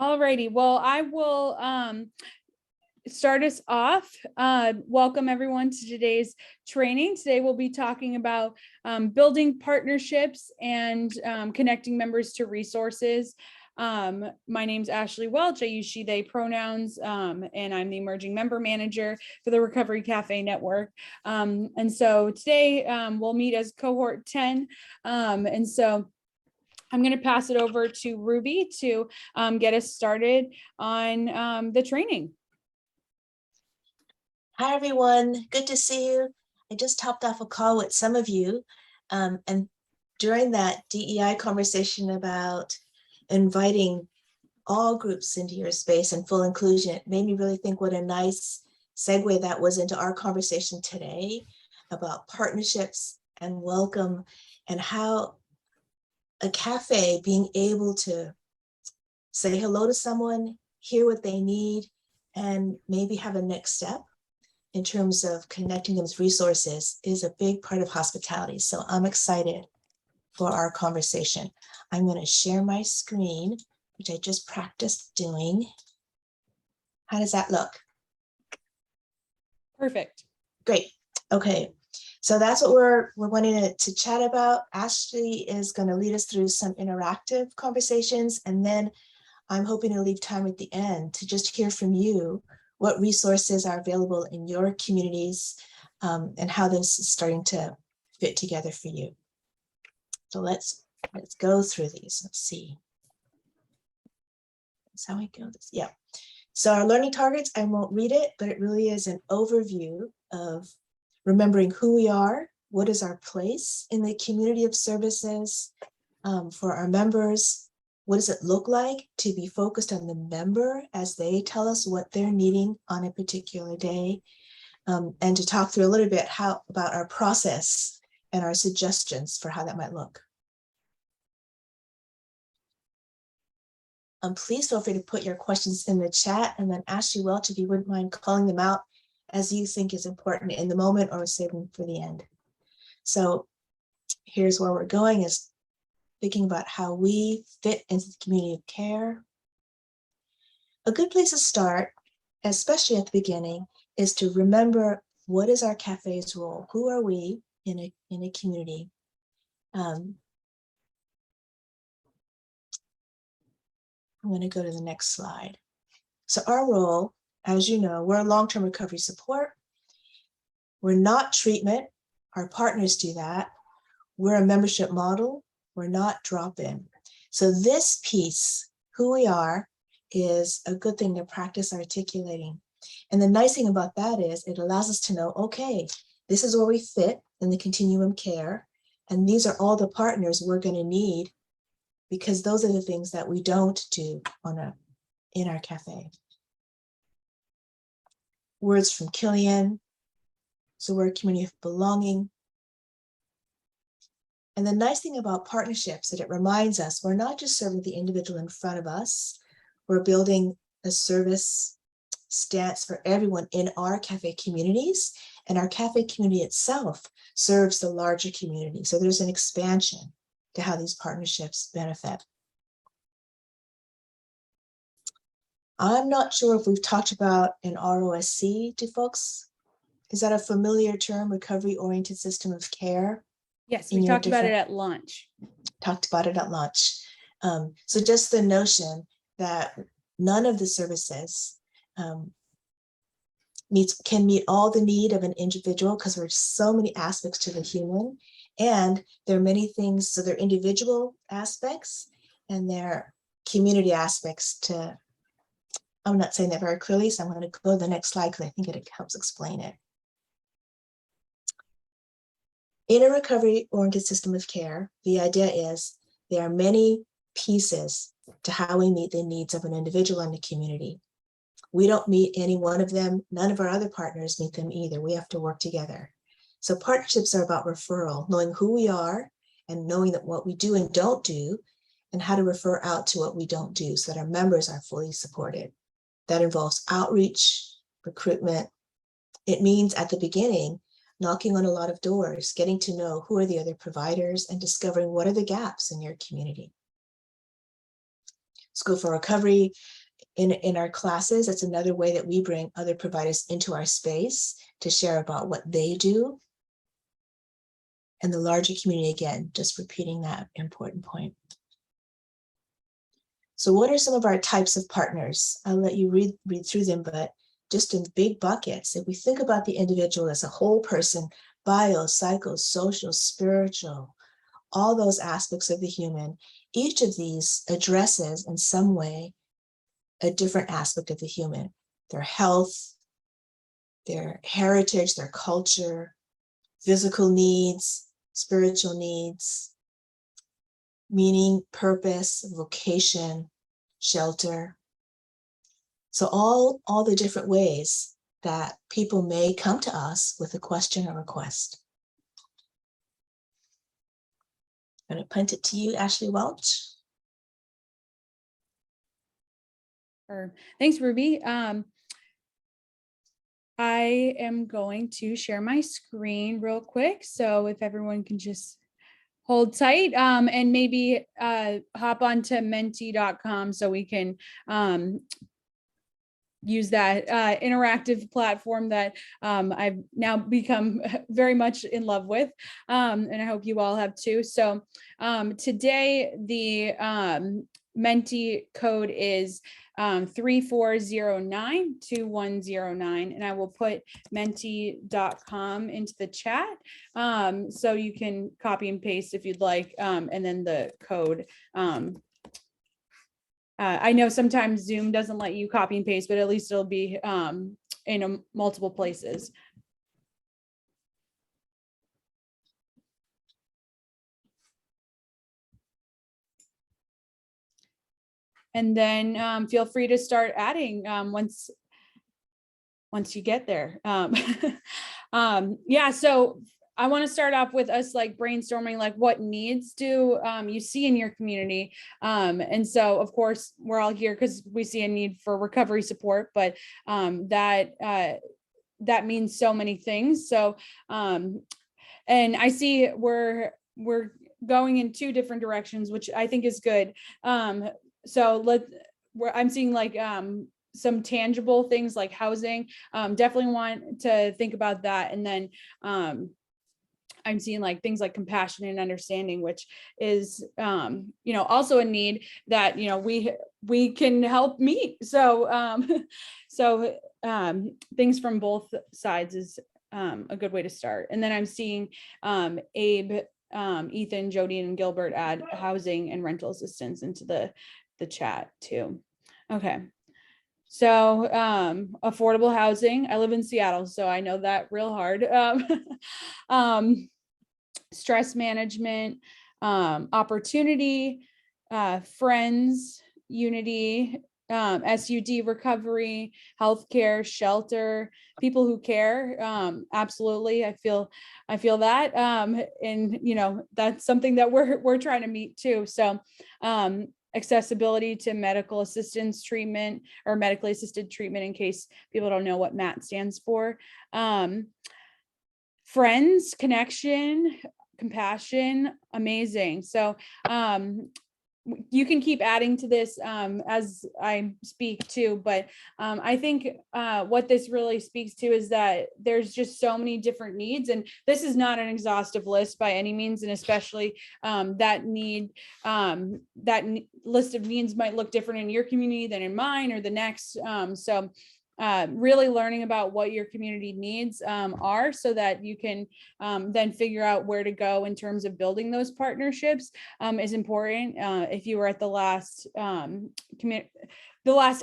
Alrighty, well, I will start us off. Welcome everyone to today's training. Today we'll be talking about building partnerships and connecting members to resources. My name's Ashley Welch. I use she, they pronouns, and I'm the emerging member manager for the Recovery Cafe Network. And so today we'll meet as cohort 10. And so I'm going to pass it over to Ruby to get us started on the training. Hi, everyone. Good to see you. I just hopped off a call with some of you. And during that DEI conversation about inviting all groups into your space and full inclusion, it made me really think what a nice segue that was into our conversation today about partnerships and welcome, and how a cafe being able to say hello to someone, hear what they need, and maybe have a next step in terms of connecting them with resources is a big part of hospitality. So I'm excited for our conversation. I'm going to share my screen, which I just practiced doing. How does that look? Perfect. Great. Okay. So that's what we're wanting to chat about. Ashley is going to lead us through some interactive conversations, and then I'm hoping to leave time at the end to just hear from you what resources are available in your communities, and how this is starting to fit together for you. So let's go through these. Let's see. That's how I go. Yeah. So our learning targets, I won't read it, but it really is an overview of remembering who we are, what is our place in the community of services for our members. What does it look like to be focused on the member as they tell us what they're needing on a particular day? And to talk through a little bit about our process and our suggestions for how that might look. Please feel free to put your questions in the chat, and then Ashley Welch, if you wouldn't mind calling them out as you think is important in the moment or save them for the end. So here's where we're going, is thinking about how we fit into the community of care. A good place to start, especially at the beginning, is to remember what is our cafe's role? Who are we in a community? I'm going to go to the next slide. So our role, as you know, we're a long-term recovery support. We're not treatment. Our partners do that. We're a membership model. We're not drop-in. So this piece, who we are, is a good thing to practice articulating. And the nice thing about that is it allows us to know, okay, this is where we fit in the continuum care. And these are all the partners we're going to need, because those are the things that we don't do in our cafe. Words from Killian. So we're a community of belonging. And the nice thing about partnerships is that it reminds us we're not just serving the individual in front of us, we're building a service stance for everyone in our cafe communities, and our cafe community itself serves the larger community. So there's an expansion to how these partnerships benefit. I'm not sure if we've talked about an ROSC to folks. Is that a familiar term, recovery-oriented system of care? Yes, we talked about it at lunch. Talked about it at lunch. So just the notion that none of the services can meet all the need of an individual, because there's so many aspects to the human, and there are many things. So there are individual aspects and there are community aspects to. I'm not saying that very clearly, so I'm going to go to the next slide because I think it helps explain it. In a recovery-oriented system of care, the idea is there are many pieces to how we meet the needs of an individual and a community. We don't meet any one of them. None of our other partners meet them either. We have to work together. So partnerships are about referral, knowing who we are and knowing that what we do and don't do, and how to refer out to what we don't do so that our members are fully supported. That involves outreach, recruitment. It means at the beginning, knocking on a lot of doors, getting to know who are the other providers, and discovering what are the gaps in your community. School for Recovery in our classes. That's another way that we bring other providers into our space to share about what they do. And the larger community, again, just repeating that important point. So what are some of our types of partners? I'll let you read through them, but just in big buckets, if we think about the individual as a whole person, bio, psycho, social, spiritual, all those aspects of the human, each of these addresses in some way a different aspect of the human, their health, their heritage, their culture, physical needs, spiritual needs, meaning, purpose, vocation, shelter. So all the different ways that people may come to us with a question or request. I'm going to punt it to you, Ashley Welch. Thanks, Ruby. I am going to share my screen real quick. So if everyone can just hold tight and maybe hop onto menti.com so we can use that interactive platform that I've now become very much in love with. And I hope you all have too. So today the Menti code is 34092109, and I will put menti.com into the chat so you can copy and paste if you'd like, and then the code. I know sometimes Zoom doesn't let you copy and paste, but at least it'll be in multiple places. And then feel free to start adding once you get there. Yeah, so I want to start off with us like brainstorming, like what needs do you see in your community? And so of course we're all here because we see a need for recovery support, but that means so many things. So and I see we're going in two different directions, which I think is good. So I'm seeing like some tangible things like housing. Definitely want to think about that. And then I'm seeing like things like compassion and understanding, which is also a need that we can help meet. So things from both sides is a good way to start. And then I'm seeing Abe, Ethan, Jody, and Gilbert add housing and rental assistance into the chat too. Okay. So affordable housing. I live in Seattle, so I know that real hard. Stress management, opportunity, friends, unity, SUD recovery, healthcare, shelter, people who care. Absolutely, I feel that, and that's something that we're trying to meet too. So accessibility to medical assistance treatment or medically assisted treatment, in case people don't know what MAT stands for. Friends, connection, compassion, amazing. So you can keep adding to this as I speak too, but I think what this really speaks to is that there's just so many different needs, and this is not an exhaustive list by any means, and especially that list of needs might look different in your community than in mine or the next. So really learning about what your community needs are, so that you can then figure out where to go in terms of building those partnerships is important. If you were at the last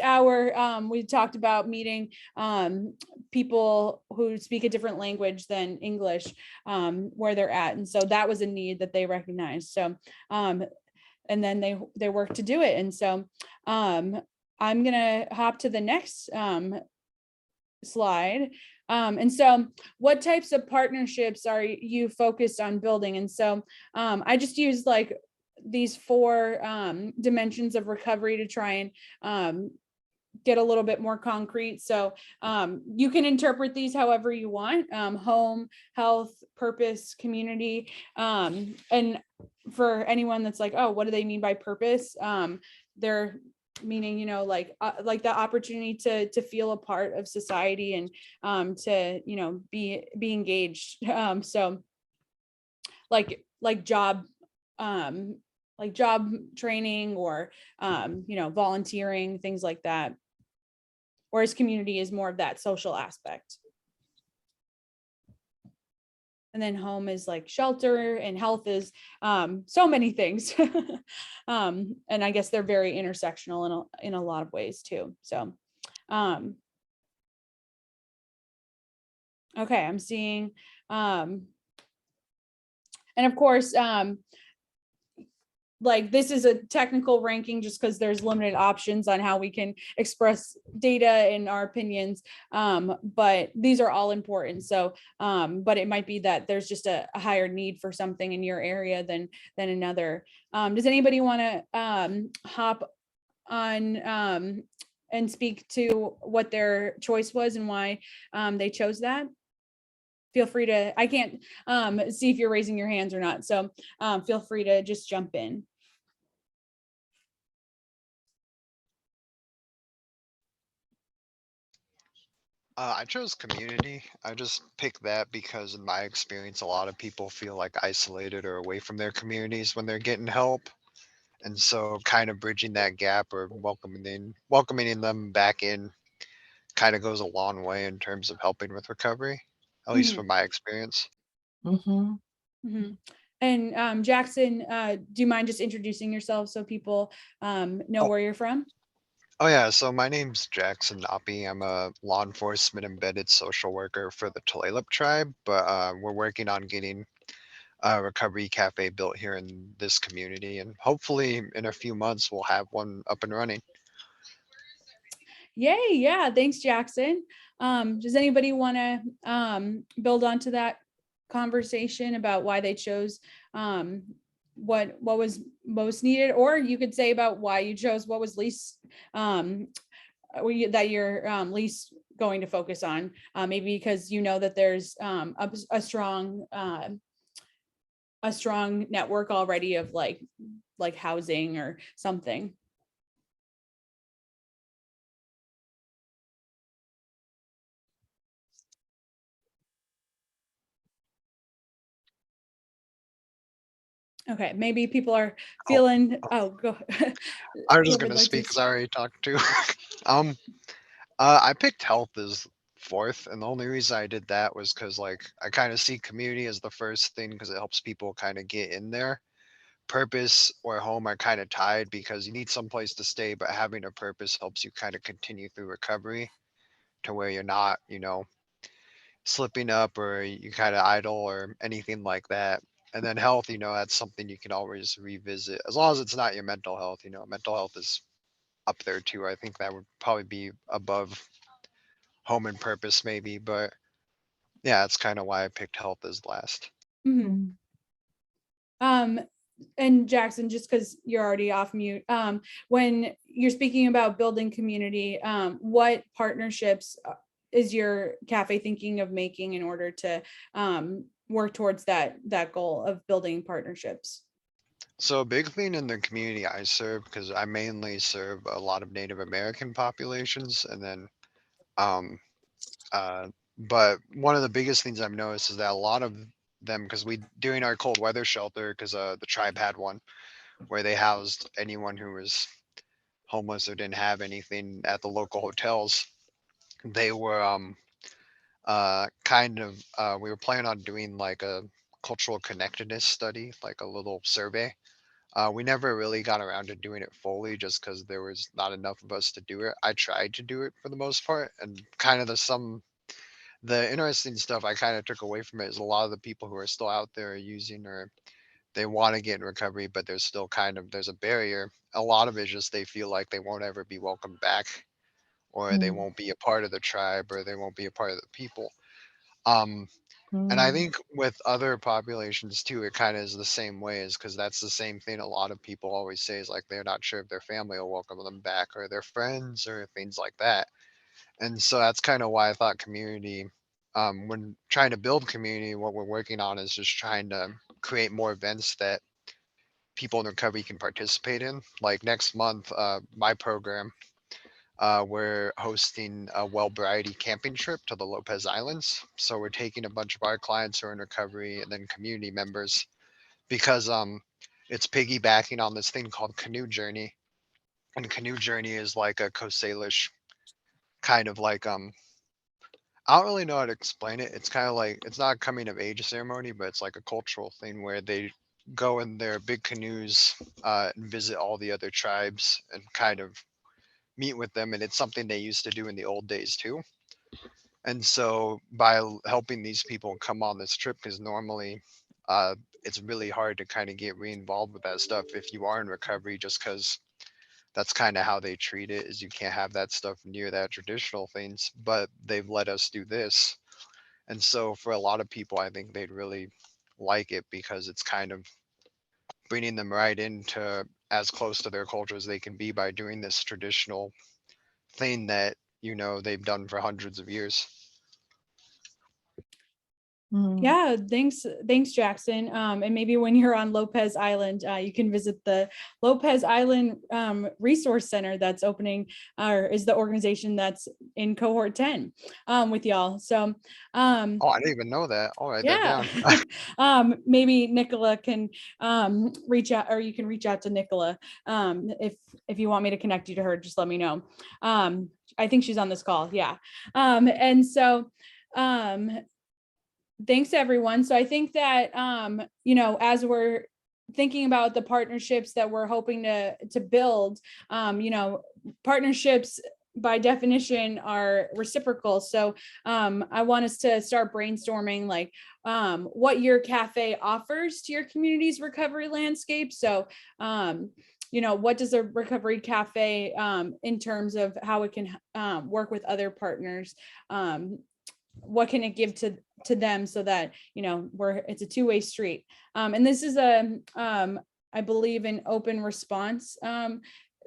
hour, we talked about meeting people who speak a different language than English, where they're at. And so that was a need that they recognized. So, and then they work to do it. And so I'm gonna hop to the next slide. And so what types of partnerships are you focused on building? And so I just used like these 4 dimensions of recovery to try and get a little bit more concrete. So you can interpret these however you want: home, health, purpose, community. And for anyone that's like, oh, what do they mean by purpose? meaning, like the opportunity to feel a part of society and to, be engaged. So like job, like job training or, volunteering, things like that. Whereas community is more of that social aspect. And then home is like shelter, and health is so many things. And I guess they're very intersectional in a lot of ways too. So okay, I'm seeing and of course like this is a technical ranking just because there's limited options on how we can express data and our opinions, but these are all important. So but it might be that there's just a higher need for something in your area than another. Does anybody want to hop on and speak to what their choice was and why they chose that? Feel free to, I can't see if you're raising your hands or not, so feel free to just jump in. I chose community. I just picked that because in my experience, a lot of people feel like isolated or away from their communities when they're getting help. And so kind of bridging that gap or welcoming them back in kind of goes a long way in terms of helping with recovery, at least Mhm, from my experience. Mhm. mhm. And Jackson, do you mind just introducing yourself so people know Oh, where you're from? oh yeah. So my name's Jackson Napi. I'm a law enforcement embedded social worker for the Tulalip tribe, but we're working on getting a recovery cafe built here in this community, and hopefully in a few months we'll have one up and running. Yay, yeah, thanks, Jackson. Does anybody want to build onto that conversation about why they chose what was most needed, or you could say about why you chose what was least that you're least going to focus on, maybe because you know that there's a strong network already of like housing or something. Okay, maybe people are Oh, feeling, oh, oh, go. I was just Whoever would gonna like to. speak because I already talked to. um, I picked health as fourth, and the only reason I did that was because like I kind of see community as the first thing because it helps people kind of get in there. Purpose or home are kind of tied because you need some place to stay, but having a purpose helps you kind of continue through recovery to where you're not, slipping up or you kind of idle or anything like that. And then health, that's something you can always revisit as long as it's not your mental health. Mental health is up there too. I think that would probably be above home and purpose, maybe. But yeah, that's kind of why I picked health as last. Mhm. Um, and Jackson, just because you're already off mute, when you're speaking about building community, what partnerships is your cafe thinking of making in order to work towards that goal of building partnerships? So a big thing in the community I serve, because I mainly serve a lot of Native American populations, and then um but one of the biggest things I've noticed is that a lot of them, because we during our cold weather shelter, because the tribe had one where they housed anyone who was homeless or didn't have anything at the local hotels. They were kind of we were planning on doing like a cultural connectedness study, like a little survey. We never really got around to doing it fully just because there was not enough of us to do it. I tried to do it for the most part, and kind of the interesting stuff I kind of took away from it is a lot of the people who are still out there are using or they want to get in recovery, but there's still there's a barrier. A lot of it is just they feel like they won't ever be welcomed back, or they Mm. won't be a part of the tribe, or they won't be a part of the people. Um, and I Mm. think with other populations too, it kind of is the same way, is because that's the same thing a lot of people always say is like they're not sure if their family will welcome them back or their friends or things like that. And so that's kind of why I thought community, when trying to build community, what we're working on is just trying to create more events that people in recovery can participate in. Like next month, my program, we're hosting a Wellbriety camping trip to the Lopez Islands. So we're taking a bunch of our clients who are in recovery and then community members because it's piggybacking on this thing called Canoe Journey. And Canoe Journey is like a Coast Salish kind of like I don't really know how to explain it. It's kind of like it's not a coming of age ceremony, but it's like a cultural thing where they go in their big canoes and visit all the other tribes and kind of meet with them. And it's something they used to do in the old days too. And so by helping these people come on this trip, because normally it's really hard to kind of get re-involved with that stuff if you are in recovery, just because that's kind of how they treat it is you can't have that stuff near that traditional things, but they've let us do this. And so for a lot of people, I think they'd really like it because it's kind of bringing them right into as close to their culture as they can be by doing this traditional thing that, they've done for hundreds of years. Yeah, thanks, Jackson. And maybe when you're on Lopez Island, you can visit the Lopez Island Resource Center that's opening, or is the organization that's in cohort 10 with y'all. So Oh, I didn't even know that. I'll write that yeah, down. maybe Nicola can reach out, or you can reach out to Nicola if you want me to connect you to her. Just let me know. I think she's on this call. Yeah, and so. Thanks everyone. So I think that, as we're thinking about the partnerships that we're hoping to build, partnerships by definition are reciprocal. So I want us to start brainstorming like what your cafe offers to your community's recovery landscape. So, what does a recovery cafe in terms of how it can work with other partners? What can it give to them so that it's a two-way street, and this is I believe an open response,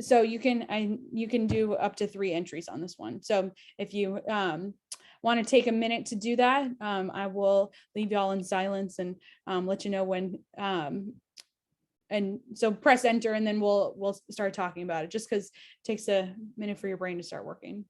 so you can do up to 3 entries on this one. So if you want to take a minute to do that, I will leave y'all in silence and let you know when, and so press enter and then we'll start talking about it, just because it takes a minute for your brain to start working.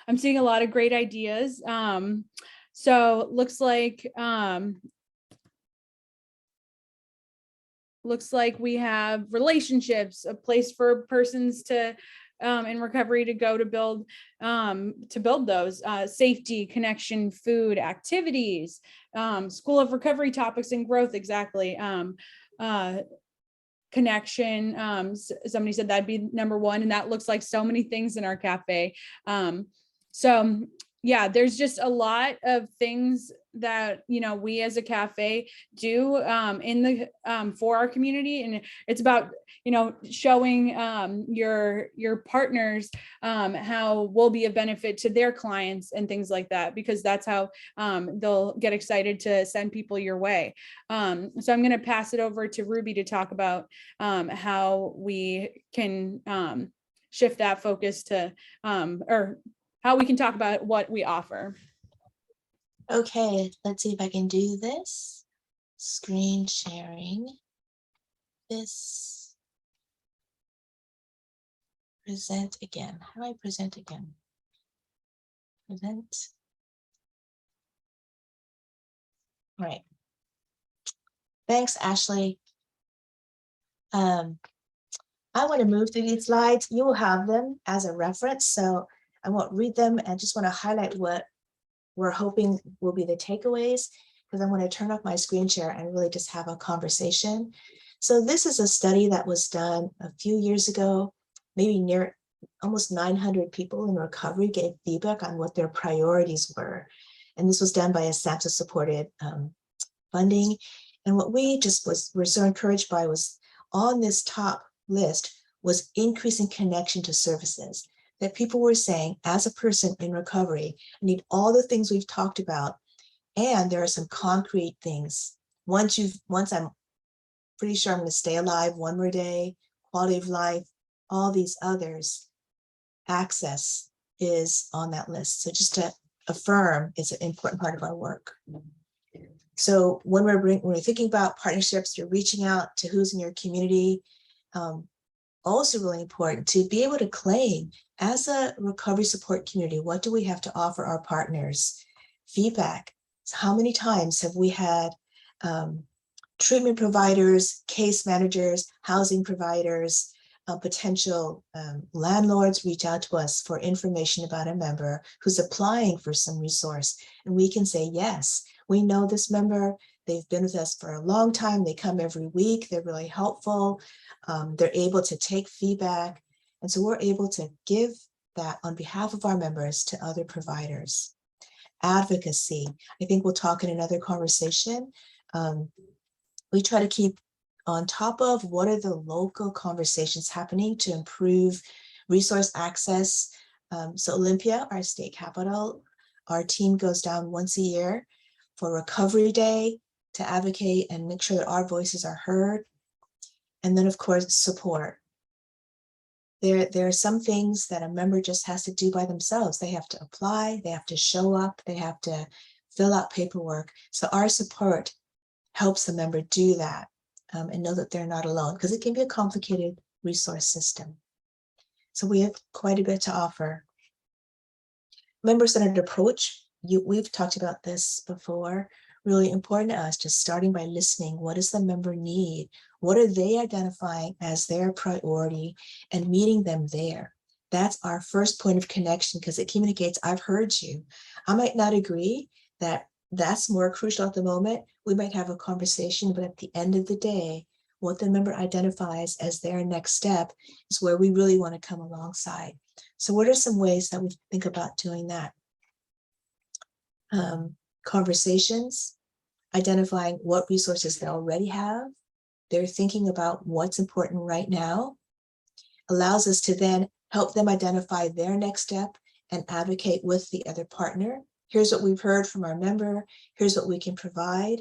I'm seeing a lot of great ideas. So looks like we have relationships, a place for persons to in recovery to go to build those, safety, connection, food, activities, school of recovery topics and growth. Exactly. Connection. Somebody said that'd be number 1, and that looks like so many things in our cafe. So yeah, there's just a lot of things that, you know, we as a cafe do in the for our community. And it's about, you know, showing your partners how we'll be a benefit to their clients and things like that, because that's how they'll get excited to send people your way. So I'm going to pass it over to Ruby to talk about how we can shift that focus to or how we can talk about what we offer. Okay, let's see if I can do this. Screen sharing. This. Present again. How do I present again? Present. All right. Thanks, Ashley. I want to move through these slides. You will have them as a reference, so I won't read them. I just want to highlight what we're hoping will be the takeaways, because I want to turn off my screen share and really just have a conversation. So this is a study that was done a few years ago, maybe near almost 900 people in recovery gave feedback on what their priorities were. And this was done by a SAMHSA supported funding. And what we just were so encouraged by was on this top list was increasing connection to services. That people were saying, as a person in recovery, I need all the things we've talked about. And there are some concrete things. Once I'm pretty sure I'm going to stay alive one more day, quality of life, all these others, access is on that list. So just to affirm, it's an important part of our work. So when we're thinking about partnerships, you're reaching out to who's in your community. Also really important to be able to claim as a recovery support community, what do we have to offer our partners? Feedback. So how many times have we had treatment providers, case managers, housing providers, potential landlords reach out to us for information about a member who's applying for some resource? And we can say, yes, we know this member. They've been with us for a long time. They come every week. They're really helpful. They're able to take feedback. And so we're able to give that on behalf of our members to other providers. Advocacy. I think we'll talk in another conversation. We try to keep on top of what are the local conversations happening to improve resource access. So Olympia, our state capital, our team goes down once a year for Recovery Day to advocate and make sure that our voices are heard. And then, of course, support. There are some things that a member just has to do by themselves. They have to apply, they have to show up, they have to fill out paperwork. So our support helps the member do that and know that they're not alone, because it can be a complicated resource system. So we have quite a bit to offer. Member-centered approach. We've talked about this before. Really important to us, just starting by listening. What does the member need? What are they identifying as their priority and meeting them there? That's our first point of connection, because it communicates, I've heard you. I might not agree that that's more crucial at the moment. We might have a conversation, but at the end of the day, what the member identifies as their next step is where we really want to come alongside. So what are some ways that we think about doing that? Conversations, identifying what resources they already have. They're thinking about what's important right now, allows us to then help them identify their next step and advocate with the other partner. Here's what we've heard from our member. Here's what we can provide.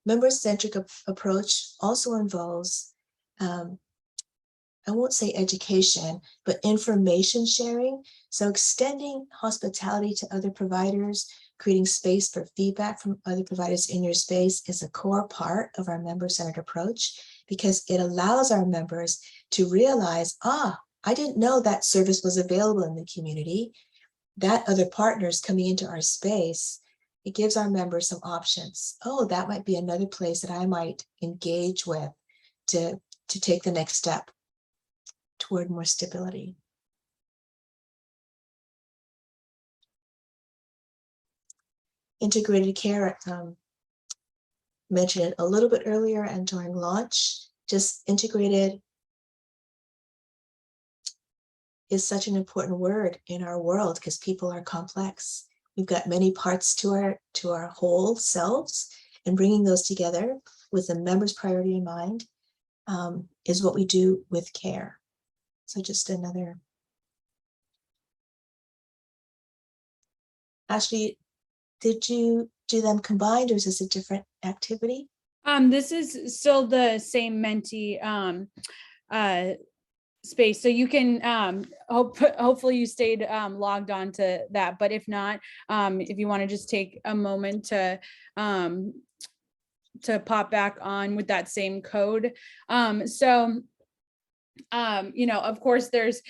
Member-centric approach also involves, I won't say education, but information sharing. So extending hospitality to other providers, creating space for feedback from other providers in your space is a core part of our member-centered approach, because it allows our members to realize, I didn't know that service was available in the community. That other partners coming into our space, it gives our members some options. Oh, that might be another place that I might engage with to take the next step toward more stability. Integrated care, mentioned it a little bit earlier and during launch. Just integrated is such an important word in our world because people are complex. We've got many parts to our whole selves, and bringing those together with the member's priority in mind is what we do with care. So just another. Ashley, did you do them combined, or is this a different activity? This is still the same Menti space, so you can hopefully you stayed logged on to that, but if not, if you want to just take a moment to pop back on with that same code. You know, of course there's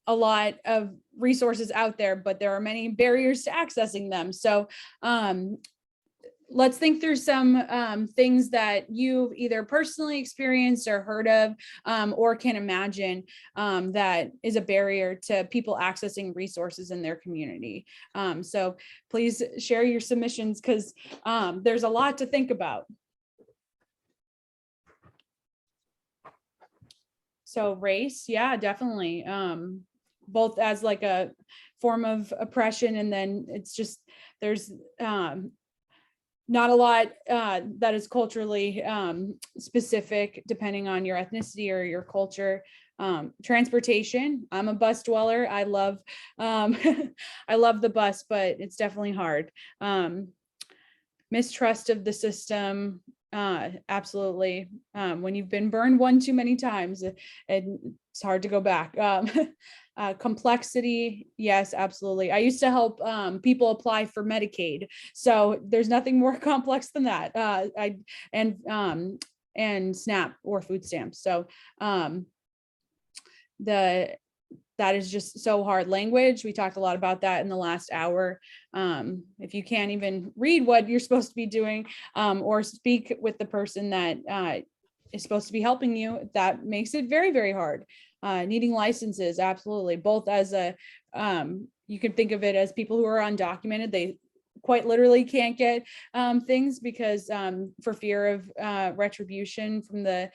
a lot of resources out there, but there are many barriers to accessing them. So let's think through some things that you've either personally experienced or heard of, or can imagine that is a barrier to people accessing resources in their community. So please share your submissions, because there's a lot to think about. So race, yeah, definitely. Both as like a form of oppression, and then it's just, there's not a lot that is culturally specific depending on your ethnicity or your culture. Transportation, I'm a bus dweller. I love I love the bus, but it's definitely hard. Mistrust of the system, absolutely. When you've been burned one too many times, it's hard to go back. Complexity, yes, absolutely. I used to help people apply for Medicaid, so there's nothing more complex than that. And SNAP or food stamps. So that is just so hard. Language, we talked a lot about that in the last hour. If you can't even read what you're supposed to be doing, or speak with the person that is supposed to be helping you, that makes it very, very hard. Needing licenses, absolutely. Both as a, you can think of it as people who are undocumented, they quite literally can't get things because for fear of retribution from the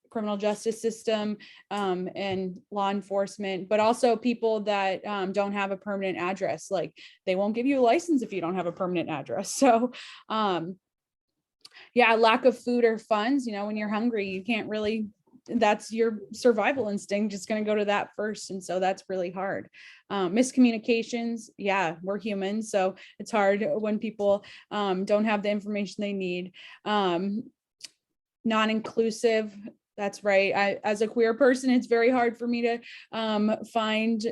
criminal justice system and law enforcement, but also people that don't have a permanent address. Like, they won't give you a license if you don't have a permanent address. So yeah, lack of food or funds, you know, when you're hungry, you can't really, that's your survival instinct, just going to go to that first. And so that's really hard. Miscommunications, yeah, we're humans, so it's hard when people don't have the information they need. Non-inclusive, that's right. As a queer person, it's very hard for me to find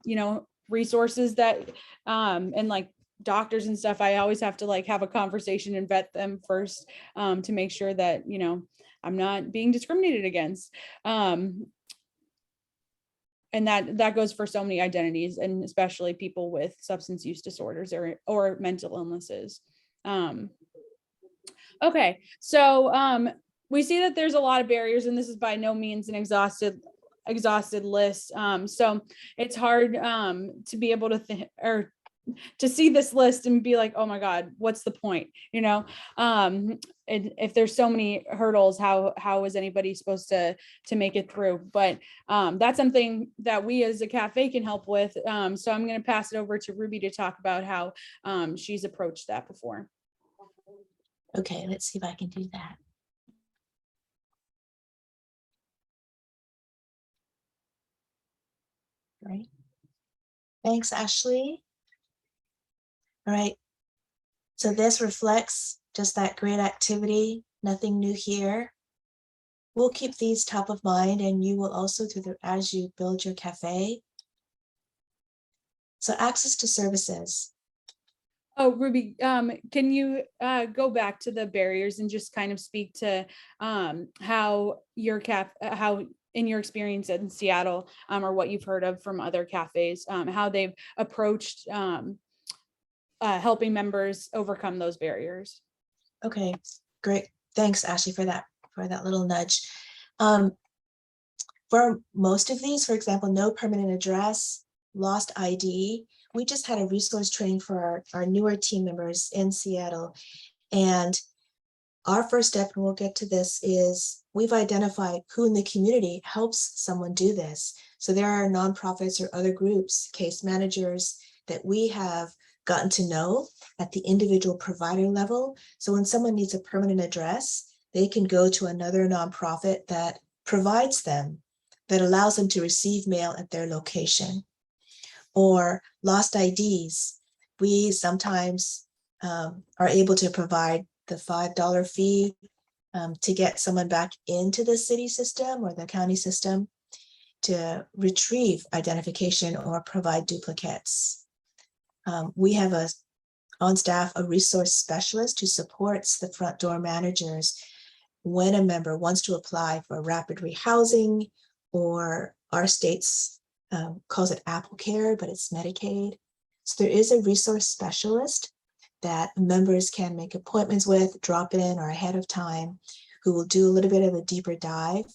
you know, resources that and like doctors and stuff. I always have to like have a conversation and vet them first to make sure that, you know, I'm not being discriminated against. And that goes for so many identities, and especially people with substance use disorders or mental illnesses. Okay, so we see that there's a lot of barriers, and this is by no means an exhausted list. So it's hard to be able to or to see this list and be like, oh my God, what's the point? You know, and if there's so many hurdles, how is anybody supposed to make it through? But that's something that we as a cafe can help with. So I'm going to pass it over to Ruby to talk about how she's approached that before. Okay, let's see if I can do that. Great. Thanks, Ashley. All right. So this reflects just that great activity, nothing new here. We'll keep these top of mind, and you will also as you build your cafe. So access to services. Oh, Ruby, can you go back to the barriers and just kind of speak to how how in your experience in Seattle, or what you've heard of from other cafes, how they've approached helping members overcome those barriers? Okay, great. Thanks, Ashley, for that little nudge. For most of these, for example, no permanent address, lost ID, we just had a resource training for our newer team members in Seattle. And Our first step, and we'll get to this, is we've identified who in the community helps someone do this. So there are nonprofits or other groups, case managers that we have gotten to know at the individual provider level. So when someone needs a permanent address, they can go to another nonprofit that provides them, that allows them to receive mail at their location. Or lost IDs. We sometimes are able to provide the $5 fee to get someone back into the city system or the county system to retrieve identification or provide duplicates. We have on staff a resource specialist who supports the front door managers when a member wants to apply for rapid rehousing, or our state's calls it Apple Care, but it's Medicaid. So there is a resource specialist that members can make appointments with, drop in or ahead of time, who will do a little bit of a deeper dive.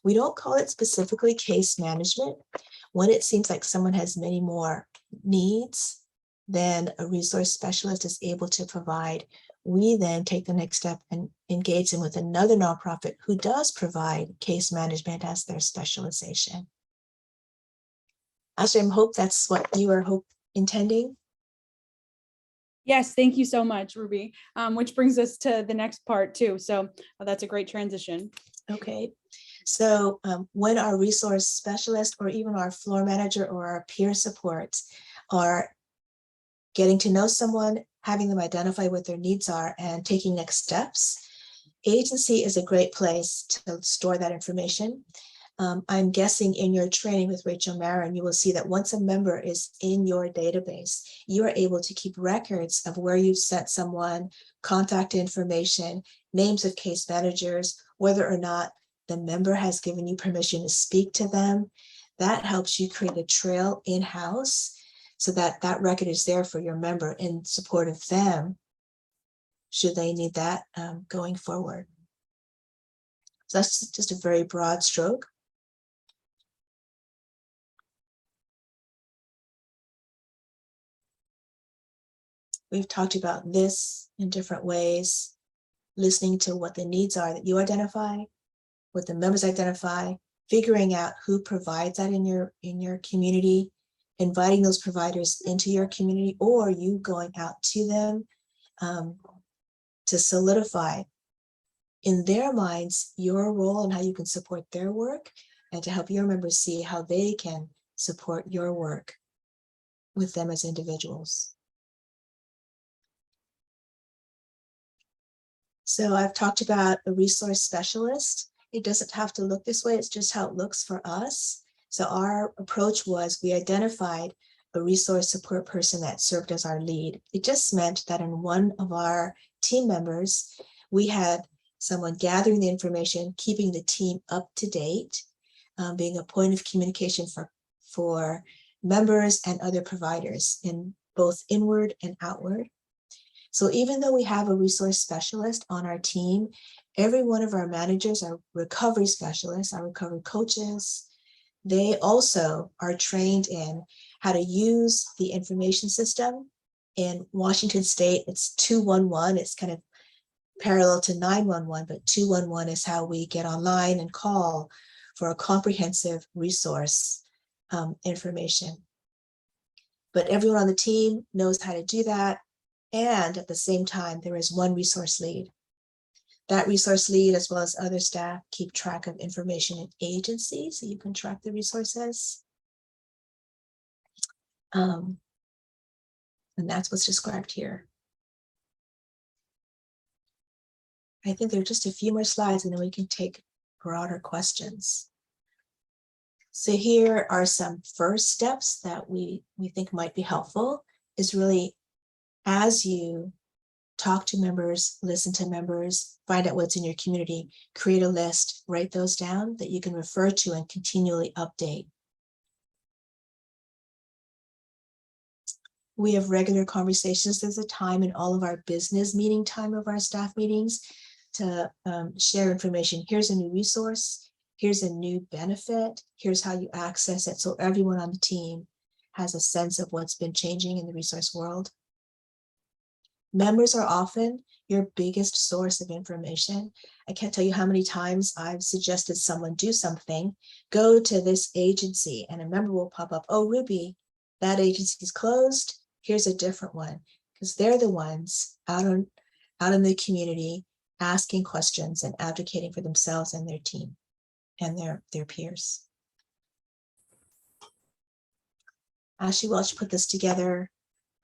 We don't call it specifically case management. When it seems like someone has many more needs than a resource specialist is able to provide, we then take the next step and engage them with another nonprofit who does provide case management as their specialization. Ashley, I hope that's what you are intending. Yes, thank you so much, Ruby. Which brings us to the next part too. So that's a great transition. Okay, so when our resource specialist or even our floor manager or our peer support are getting to know someone, having them identify what their needs are and taking next steps, agency is a great place to store that information. I'm guessing in your training with Rachel Marin, you will see that once a member is in your database, you are able to keep records of where you've sent someone, contact information, names of case managers, whether or not the member has given you permission to speak to them. That helps you create a trail in-house so that that record is there for your member in support of them, should they need that going forward. So that's just a very broad stroke. We've talked about this in different ways, listening to what the needs are that you identify, what the members identify, figuring out who provides that in your community, inviting those providers into your community, or you going out to them to solidify in their minds your role and how you can support their work, and to help your members see how they can support your work with them as individuals. So I've talked about a resource specialist. It doesn't have to look this way, it's just how it looks for us. So our approach was we identified a resource support person that served as our lead. It just meant that in one of our team members, we had someone gathering the information, keeping the team up to date, being a point of communication for members and other providers in both inward and outward. So even though we have a resource specialist on our team, every one of our managers, our recovery specialists, our recovery coaches, they also are trained in how to use the information system. In Washington State, it's 211. It's kind of parallel to 911, but 211 is how we get online and call for a comprehensive resource information. But everyone on the team knows how to do that. And at the same time, there is one resource lead. That resource lead, as well as other staff, keep track of information in agency, so you can track the resources. And that's what's described here. I think there are just a few more slides and then we can take broader questions. So here are some first steps that we think might be helpful, is really as you talk to members, listen to members, find out what's in your community, create a list, write those down that you can refer to and continually update. We have regular conversations. There's a time in all of our business meeting time of our staff meetings to share information. Here's a new resource. Here's a new benefit. Here's how you access it. So everyone on the team has a sense of what's been changing in the resource world. Members are often your biggest source of information. I can't tell you how many times I've suggested someone do something, go to this agency, and a member will pop up, oh, Ruby, that agency's closed, here's a different one, because they're the ones out in the community asking questions and advocating for themselves and their team and their peers. Ashley Welch put this together.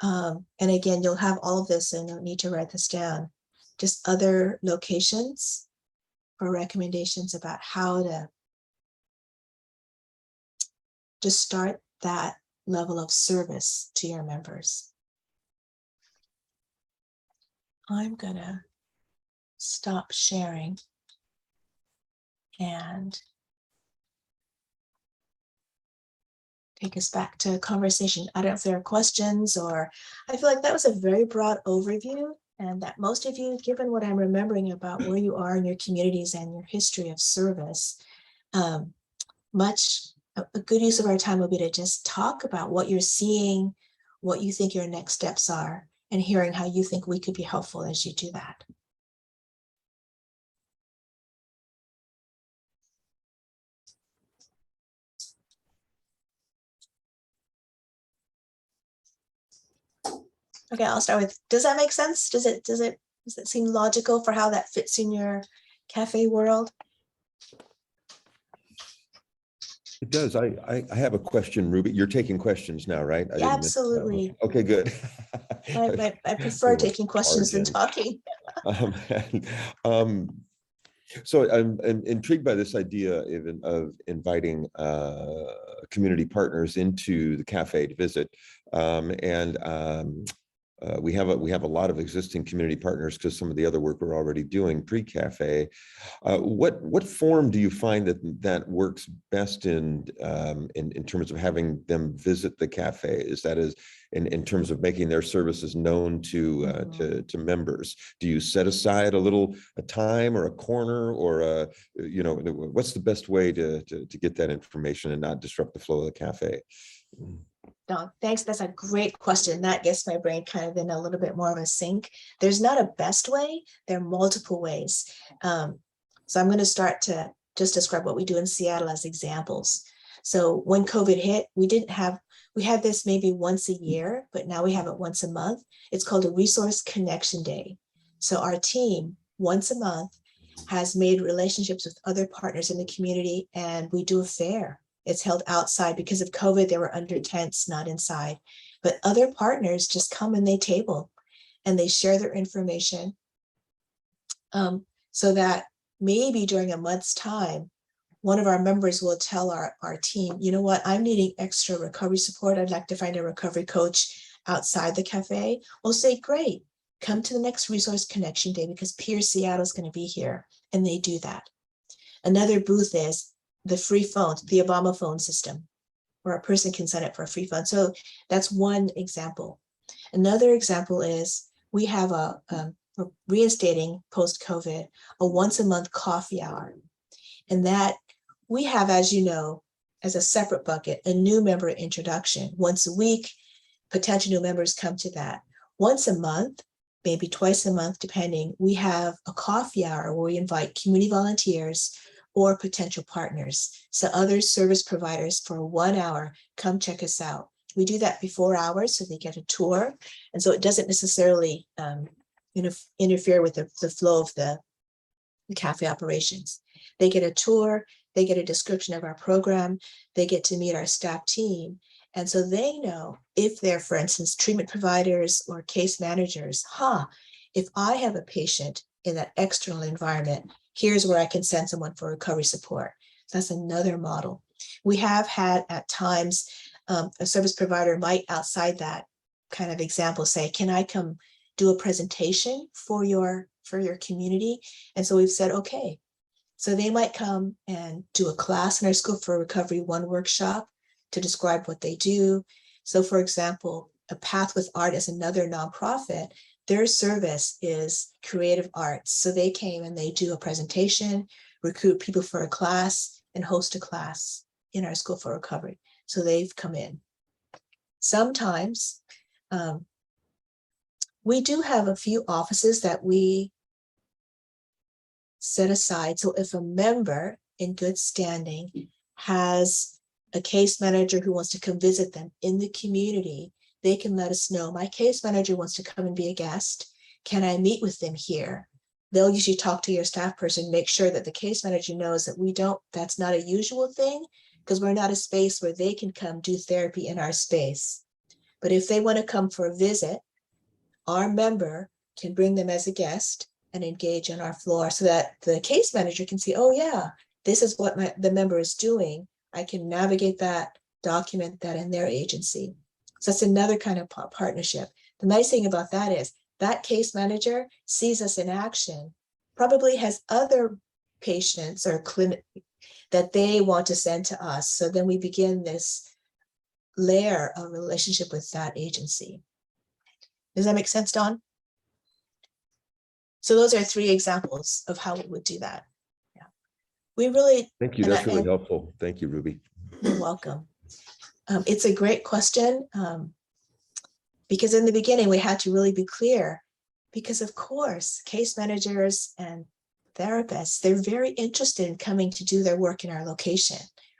And again, you'll have all of this, so you don't need to write this down. Just other locations or recommendations about how to just start that level of service to your members. I'm gonna stop sharing and take us back to a conversation. I don't know if there are questions, or I feel like that was a very broad overview, and that most of you, given what I'm remembering about where you are in your communities and your history of service, a good use of our time will be to just talk about what you're seeing, what you think your next steps are, and hearing how you think we could be helpful as you do that. Okay, I'll start with, does that make sense? Does it seem logical for how that fits in your cafe world? It does. I have a question, Ruby. You're taking questions now, right? I Yeah, didn't miss that. absolutely. Okay, good. I prefer Pretty much taking questions than talking. So I'm intrigued by this idea even of inviting community partners into the cafe to visit, we have a lot of existing community partners because some of the other work we're already doing pre-cafe. What form do you find that works best in terms of having them visit the cafe? Is that in terms of making their services known to members? Do you set aside a time or a corner, or what's the best way to get that information and not disrupt the flow of the cafe? No, thanks. That's a great question. That gets my brain kind of in a little bit more of a sync. There's not a best way. There are multiple ways. So I'm going to start to just describe what we do in Seattle as examples. So when COVID hit, we had this maybe once a year, but now we have it once a month. It's called a Resource Connection Day. So our team, once a month, has made relationships with other partners in the community, and we do a fair. It's held outside. Because of COVID, they were under tents, not inside. But other partners just come and they table and they share their information, so that maybe during a month's time, one of our members will tell our team, you know what, I'm needing extra recovery support. I'd like to find a recovery coach outside the cafe. We'll say, great, come to the next Resource Connection Day because Peer Seattle is going to be here. And they do that. Another booth is the free phone, the Obama phone system, where a person can sign up for a free phone. So that's one example. Another example is we have we're reinstating post-COVID, a once a month coffee hour. And that we have, as you know, as a separate bucket, a new member introduction. Once a week, potential new members come to that. Once a month, maybe twice a month, depending, we have a coffee hour where we invite community volunteers or potential partners. So other service providers for 1 hour, come check us out. We do that before hours so they get a tour. And so it doesn't necessarily interfere with the flow of the cafe operations. They get a tour, they get a description of our program, they get to meet our staff team. And so they know if they're, for instance, treatment providers or case managers, if I have a patient in that external environment, here's where I can send someone for recovery support. That's another model. We have had at times a service provider might, outside that kind of example, say, can I come do a presentation for your community? And so we've said, okay. So they might come and do a class in our School for Recovery 1 workshop to describe what they do. So for example, A Path with Art is another nonprofit. Their service is creative arts. So they came and they do a presentation, recruit people for a class, and host a class in our School for Recovery. So they've come in. Sometimes We do have a few offices that we set aside. So if a member in good standing has a case manager who wants to come visit them in the community, they can let us know, my case manager wants to come and be a guest. Can I meet with them here? They'll usually talk to your staff person, make sure that the case manager knows that that's not a usual thing, because we're not a space where they can come do therapy in our space. But if they want to come for a visit, our member can bring them as a guest and engage on our floor so that the case manager can see, oh yeah, this is what the member is doing. I can navigate that, document that in their agency. So that's another kind of partnership. The nice thing about that is that case manager sees us in action, probably has other patients or clinic that they want to send to us. So then we begin this layer of relationship with that agency. Does that make sense, Dawn? So those are 3 examples of how we would do that. Yeah, we really. Thank you. That's really helpful. Thank you, Ruby. You're welcome. It's a great question, because in the beginning we had to really be clear, because of course, case managers and therapists, they're very interested in coming to do their work in our location,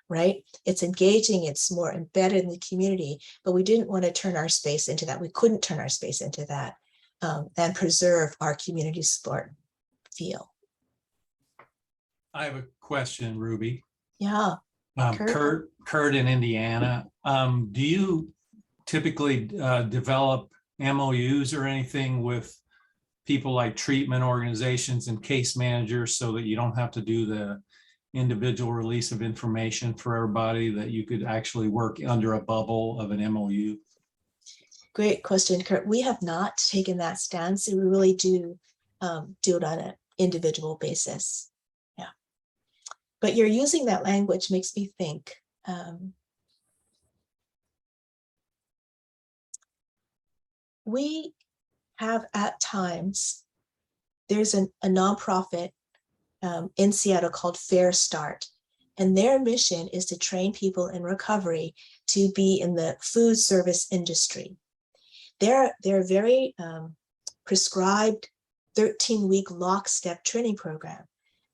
right? It's engaging, it's more embedded in the community, but we didn't want to turn our space into that. We couldn't turn our space into that, and preserve our community support feel. I have a question, Ruby. Yeah. Kurt in Indiana. Do you typically develop MOUs or anything with people like treatment organizations and case managers so that you don't have to do the individual release of information for everybody, that you could actually work under a bubble of an MOU? Great question, Kurt. We have not taken that stance. We really do it on an individual basis. Yeah. But you're using that language makes me think. We have at times, there's a nonprofit in Seattle called Fair Start. And their mission is to train people in recovery to be in the food service industry. They're very prescribed 13-week lockstep training program.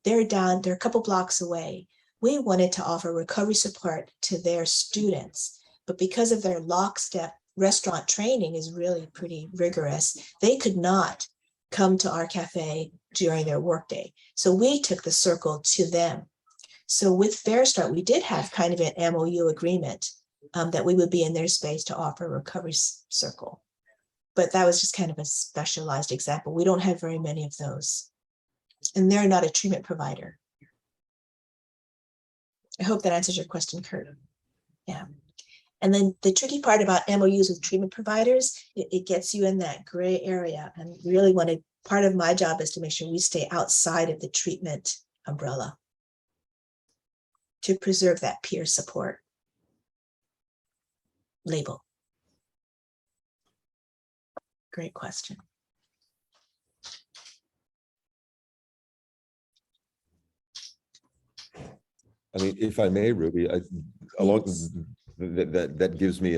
They're a couple blocks away. We wanted to offer recovery support to their students, but because of their lockstep restaurant training is really pretty rigorous, they could not come to our cafe during their workday. So we took the circle to them. So with Fair Start, we did have kind of an MOU agreement that we would be in their space to offer a recovery circle. But that was just kind of a specialized example. We don't have very many of those. And they're not a treatment provider. I hope that answers your question, Kurt. Yeah. And then the tricky part about MOUs with treatment providers, it gets you in that gray area. And really part of my job is to make sure we stay outside of the treatment umbrella to preserve that peer support label. Great question. I mean, if I may, Ruby, that gives me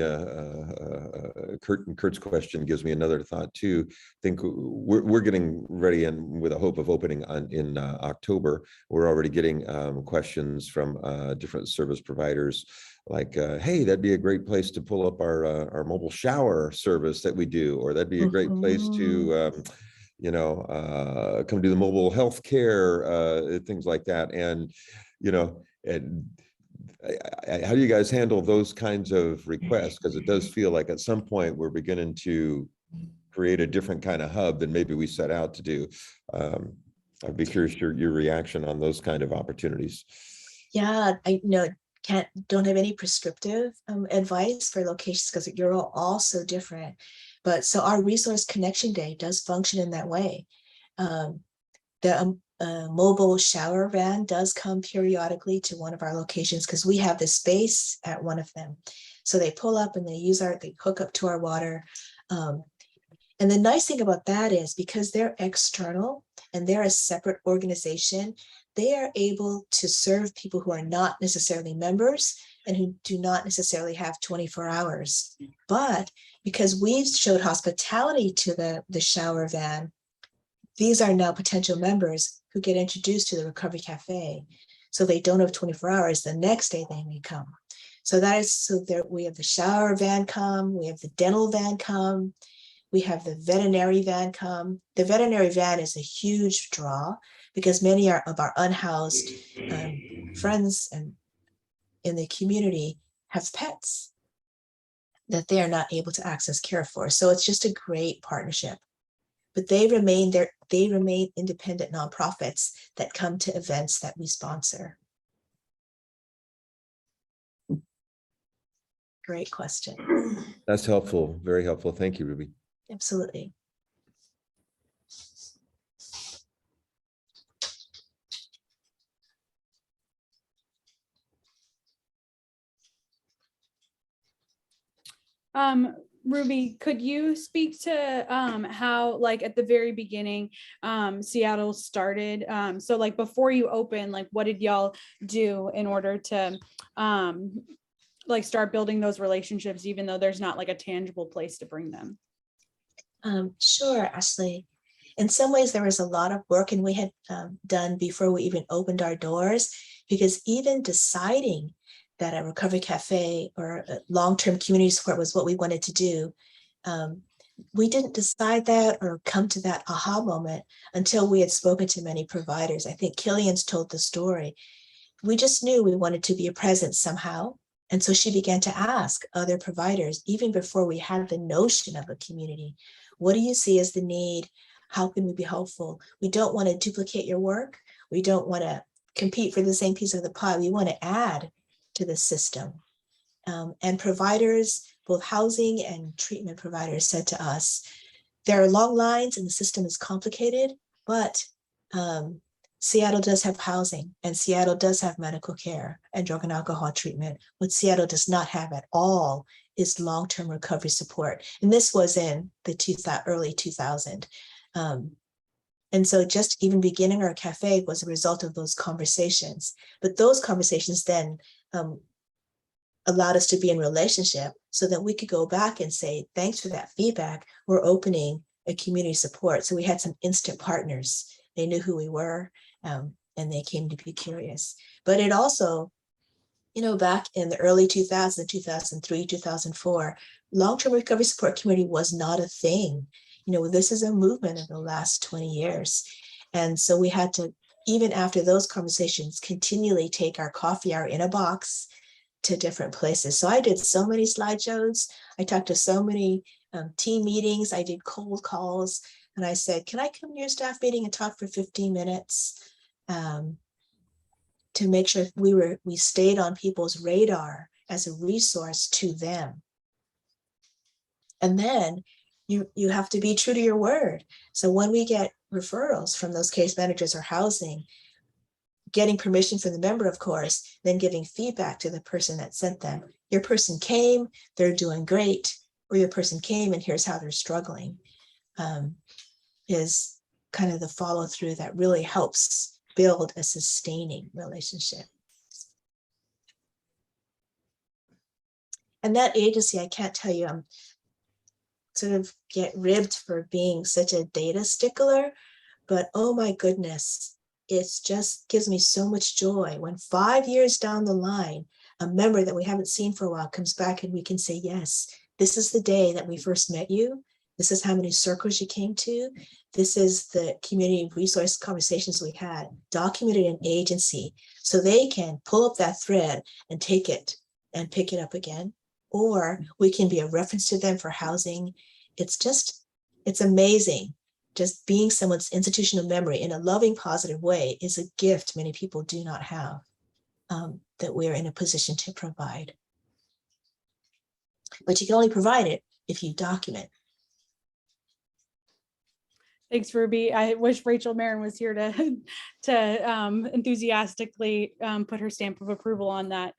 Kurt's question gives me another thought too. I think we're getting ready, and with a hope of opening in October. We're already getting questions from different service providers, like, hey, that'd be a great place to pull up our mobile shower service that we do, or that'd be a great place to come do the mobile health care, things like that. And and how do you guys handle those kinds of requests? Because it does feel like at some point we're beginning to create a different kind of hub than maybe we set out to do. I'd be curious your reaction on those kind of opportunities. Yeah, I don't have any prescriptive advice for locations because you're all so different. But so our resource connection day does function in that way. The mobile shower van does come periodically to one of our locations because we have the space at one of them. So they pull up and they hook up to our water. And the nice thing about that is because they're external and they're a separate organization, they are able to serve people who are not necessarily members and who do not necessarily have 24 hours. But because we've showed hospitality to the shower van, these are now potential members who get introduced to the Recovery Cafe. So they don't have 24 hours, the next day they may come. So that is, so there we have the shower van come, we have the dental van come, we have the veterinary van come. The veterinary van is a huge draw because many of our unhoused friends and in the community have pets that they are not able to access care for. So it's just a great partnership. But they remain independent nonprofits that come to events that we sponsor. Great question. That's helpful, very helpful. Thank you, Ruby. Absolutely. Ruby, could you speak to how, like at the very beginning, Seattle started? So like before you open, like what did y'all do in order to like start building those relationships, even though there's not like a tangible place to bring them? Sure, Ashley. In some ways, there was a lot of work and we had done before we even opened our doors, because even deciding that a Recovery Cafe or a long-term community support was what we wanted to do, we didn't decide that or come to that aha moment until we had spoken to many providers. I think Killian's told the story. We just knew we wanted to be a presence somehow. And so she began to ask other providers, even before we had the notion of a community, what do you see as the need? How can we be helpful? We don't want to duplicate your work. We don't want to compete for the same piece of the pie. We want to add to the system. And providers, both housing and treatment providers, said to us, there are long lines and the system is complicated, but Seattle does have housing and Seattle does have medical care and drug and alcohol treatment. What Seattle does not have at all is long-term recovery support. And this was in the early 2000s. And so just even beginning our cafe was a result of those conversations. But those conversations then allowed us to be in relationship so that we could go back and say, thanks for that feedback. We're opening a community support. So we had some instant partners. They knew who we were and they came to be curious. But it also, you know, back in the early 2000s, 2003, 2004, long-term recovery support community was not a thing. You know, this is a movement of the last 20 years. And so we had to, even after those conversations, continually take our coffee hour in a box to different places. So I did so many slideshows. I talked to so many team meetings. I did cold calls. And I said, can I come to your staff meeting and talk for 15 minutes to make sure we stayed on people's radar as a resource to them. And then you have to be true to your word. So when we get referrals from those case managers or housing, getting permission from the member, of course, then giving feedback to the person that sent them. Your person came, they're doing great, or your person came and here's how they're struggling, is kind of the follow through that really helps build a sustaining relationship. And that agency, I can't tell you, I'm sort of get ribbed for being such a data stickler, but oh my goodness, it just gives me so much joy when 5 years down the line, a member that we haven't seen for a while comes back and we can say, yes, this is the day that we first met you. This is how many circles you came to. This is the community resource conversations we had, documented in agency, so they can pull up that thread and take it and pick it up again. Or we can be a reference to them for housing. It's amazing. Just being someone's institutional memory in a loving, positive way is a gift many people do not have, that we're in a position to provide. But you can only provide it if you document. Thanks, Ruby. I wish Rachel Marin was here to enthusiastically put her stamp of approval on that.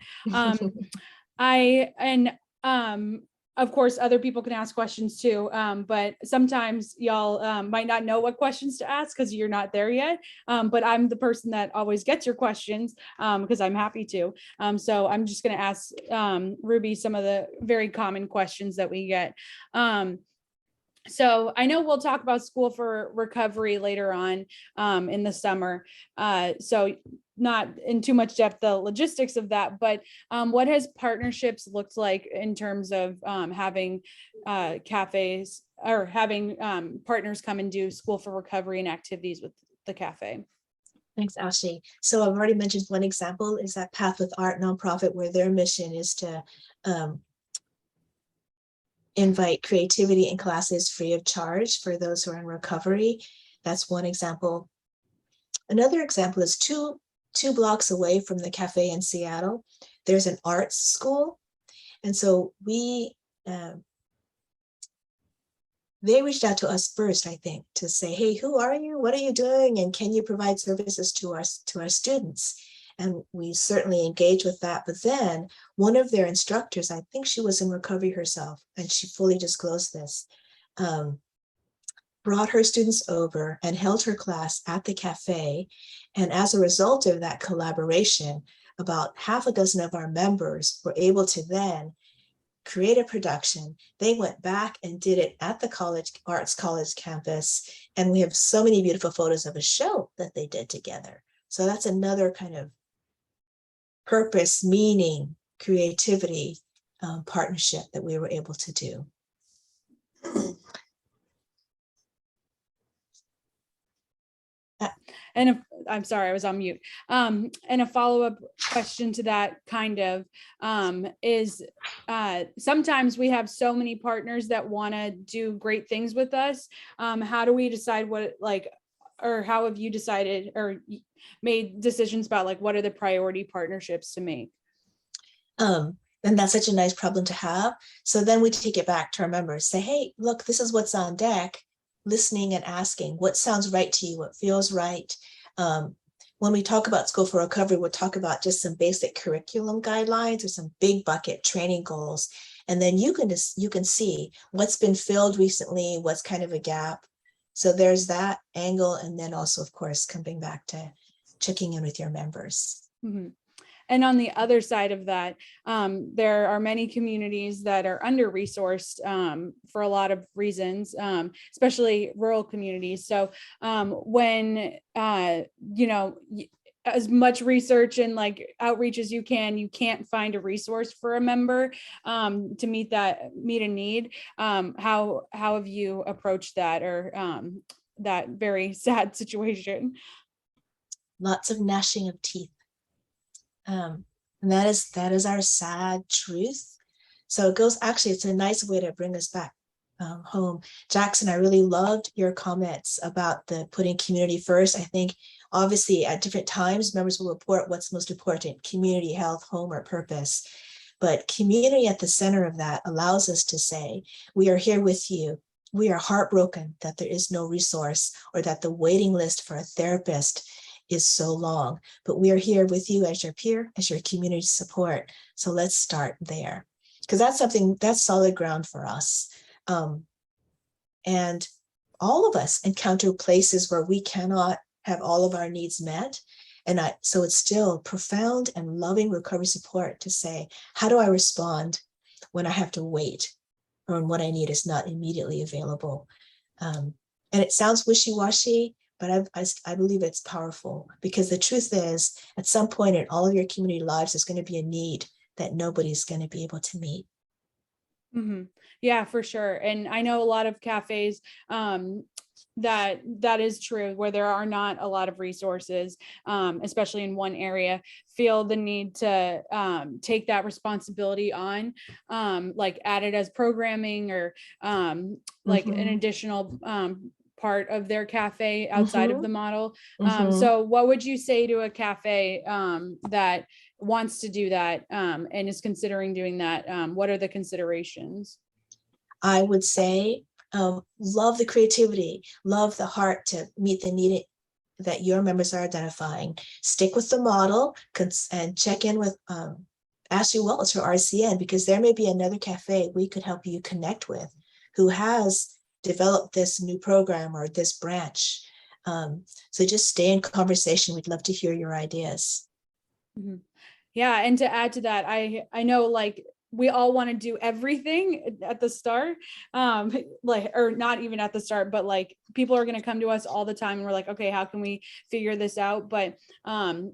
of course, other people can ask questions too, but sometimes y'all might not know what questions to ask because you're not there yet. But I'm the person that always gets your questions because I'm happy to. So I'm just going to ask Ruby some of the very common questions that we get. So I know we'll talk about School for Recovery later on in the summer. So not in too much depth, the logistics of that, but what has partnerships looked like in terms of having cafes or having partners come and do School for Recovery and activities with the cafe? Thanks, Ashley. So I've already mentioned one example is that Path with Art nonprofit, where their mission is to invite creativity in classes free of charge for those who are in recovery. That's one example. Another example is two blocks away from the cafe in Seattle. There's an arts school. And so they reached out to us first, I think, to say, hey, who are you? What are you doing? And can you provide services to our students? And we certainly engaged with that. But then one of their instructors, I think she was in recovery herself, and she fully disclosed this, brought her students over and held her class at the cafe. And as a result of that collaboration, about half a dozen of our members were able to then create a production. They went back and did it at the Arts College campus. And we have so many beautiful photos of a show that they did together. So that's another kind of purpose, meaning, creativity partnership that we were able to do. And I'm sorry, I was on mute. And a follow-up question to that kind of is sometimes we have so many partners that want to do great things with us. How do we decide or how have you decided or made decisions about what are the priority partnerships to make? And that's such a nice problem to have. So then we take it back to our members, say, hey, look, this is what's on deck. Listening and asking what sounds right to you, what feels right. When we talk about School for Recovery, we'll talk about just some basic curriculum guidelines or some big bucket training goals. And then you can see what's been filled recently, what's kind of a gap. So there's that angle. And then also, of course, coming back to checking in with your members. Mm-hmm. And on the other side of that, there are many communities that are under-resourced for a lot of reasons, especially rural communities. So when, as much research and outreach as you can't find a resource for a member to meet a need. How have you approached that or that very sad situation? Lots of gnashing of teeth. And that is our sad truth. So it's a nice way to bring us back home. Jackson, I really loved your comments about the putting community first. I think obviously at different times, members will report what's most important: community, health, home, or purpose. But community at the center of that allows us to say, we are here with you. We are heartbroken that there is no resource or that the waiting list for a therapist is so long, but we are here with you as your peer, as your community support. So let's start there, because that's solid ground for us. And all of us encounter places where we cannot have all of our needs met. So it's still profound and loving recovery support to say, how do I respond when I have to wait or when what I need is not immediately available? And it sounds wishy-washy, but I believe it's powerful, because the truth is, at some point in all of your community lives, there's going to be a need that nobody's going to be able to meet. Mm-hmm. Yeah, for sure. And I know a lot of cafes that is true, where there are not a lot of resources, especially in one area, feel the need to take that responsibility on, add it as programming or an additional part of their cafe outside of the model. So what would you say to a cafe that wants to do that and is considering doing that? What are the considerations? I would say, love the creativity, love the heart to meet the need that your members are identifying. Stick with the model and check in with Ashley Wells for RCN, because there may be another cafe we could help you connect with who has developed this new program or this branch. So just stay in conversation. We'd love to hear your ideas. Yeah, and to add to that, I know like we all want to do everything at the start, like, or not even at the start, but like people are going to come to us all the time and we're like, okay, how can we figure this out? But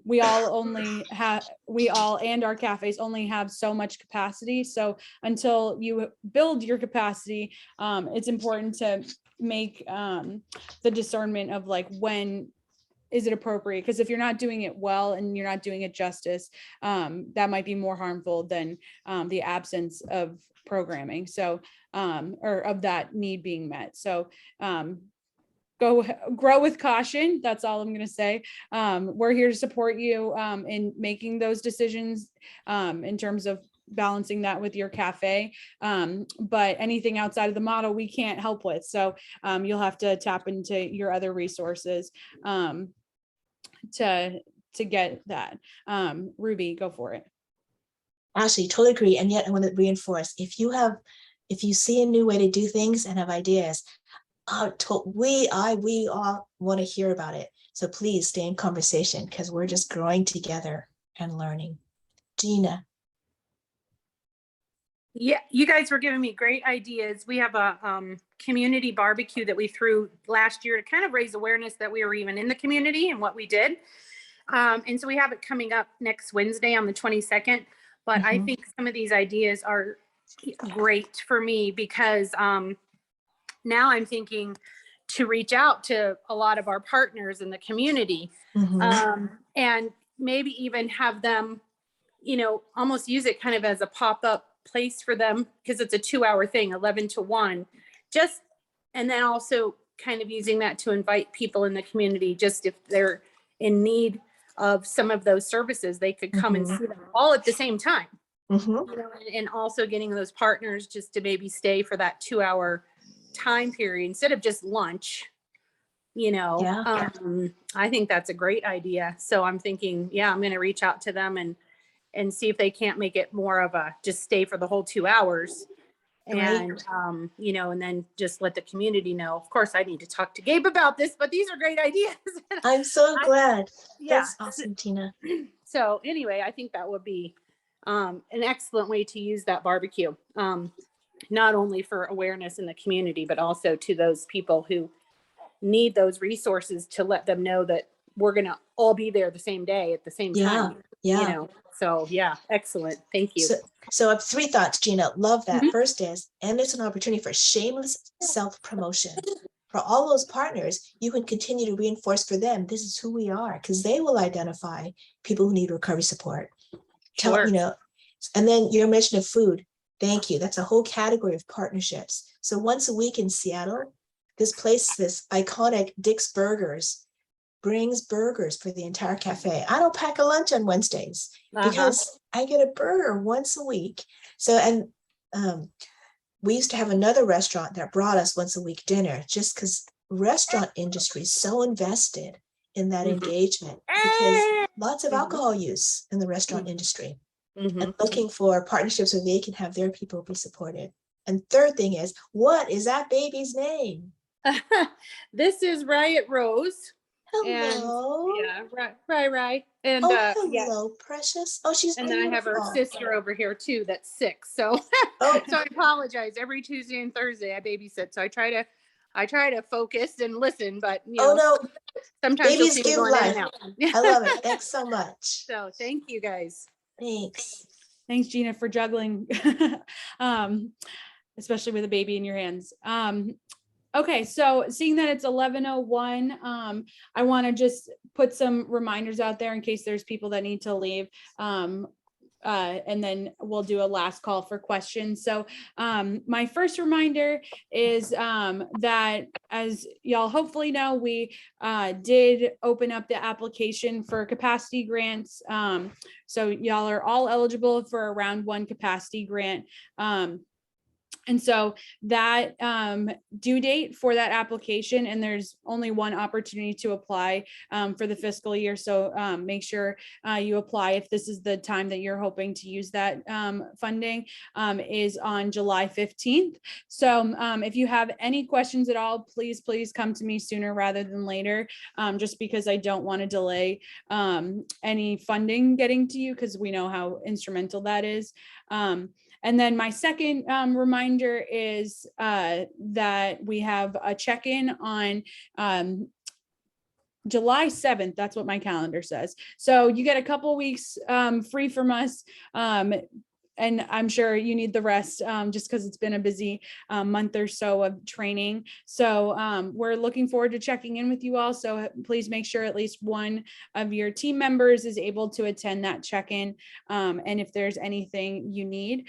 we all and our cafes only have so much capacity. So until you build your capacity, it's important to make the discernment of like, when is it appropriate? Because if you're not doing it well and you're not doing it justice, that might be more harmful than the absence of programming. So, or of that need being met. So, grow with caution. That's all I'm going to say. We're here to support you in making those decisions in terms of balancing that with your cafe. But anything outside of the model, we can't help with. So you'll have to tap into your other resources to get that. Ruby, go for it. Ashley, totally agree. And yet I want to reinforce, if you see a new way to do things and have ideas, we all want to hear about it. So please stay in conversation because we're just growing together and learning. Gina. Yeah, you guys were giving me great ideas. We have a community barbecue that we threw last year to kind of raise awareness that we were even in the community and what we did. And so we have it coming up next Wednesday on the 22nd. But I think some of these ideas are great for me because now I'm thinking to reach out to a lot of our partners in the community and maybe even have them, almost use it kind of as a pop-up place for them because it's a 2-hour thing, 11 to 1, and then also kind of using that to invite people in the community, just if they're in need of some of those services, they could come and see them all at the same time, and also getting those partners just to maybe stay for that 2-hour time period instead of just lunch, I think that's a great idea. So I'm thinking, I'm going to reach out to them and see if they can't make it more of a just stay for the whole 2 hours. And, and then just let the community know. Of course, I need to talk to Gabe about this, but these are great ideas. I'm so glad. Yeah. That's awesome, Tina. So anyway, I think that would be an excellent way to use that barbecue, not only for awareness in the community, but also to those people who need those resources to let them know that we're going to all be there the same day at the same time. So excellent. Thank you. So I have 3 thoughts, Gina. Love that. First is, and it's an opportunity for shameless self-promotion. For all those partners, you can continue to reinforce for them, this is who we are, because they will identify people who need recovery support. And then your mention of food. Thank you. That's a whole category of partnerships. So once a week in Seattle, this iconic Dick's Burgers brings burgers for the entire cafe. I don't pack a lunch on Wednesdays because I get a burger once a week. So, and we used to have another restaurant that brought us once a week dinner just because restaurant industry is so invested in that engagement because lots of alcohol use in the restaurant industry and looking for partnerships where they can have their people be supported. And third thing is, what is that baby's name? This is Riot Rose. Hello. Right. And hello, precious. Oh, she's and beautiful. then I have her sister over here too that's 6. So so I apologize. Every Tuesday and Thursday I babysit. So I try to focus and listen, but sometimes babies give life. I love it. Thanks so much. So thank you guys. Thanks, Gina, for juggling, especially with a baby in your hands. Okay, so seeing that it's 11:01, I want to just put some reminders out there in case there's people that need to leave. And then we'll do a last call for questions. So my first reminder is that, as y'all hopefully know, we did open up the application for capacity grants. So y'all are all eligible for a round 1 capacity grant. And so that due date for that application, and there's only one opportunity to apply for the fiscal year. So make sure you apply if this is the time that you're hoping to use that funding, is on July 15th. So if you have any questions at all, please come to me sooner rather than later, just because I don't want to delay any funding getting to you, because we know how instrumental that is. And then my second reminder is that we have a check-in on July 7th. That's what my calendar says. So you get a couple weeks free from us. And I'm sure you need the rest just because it's been a busy month or so of training. So we're looking forward to checking in with you all. So please make sure at least one of your team members is able to attend that check-in. And if there's anything you need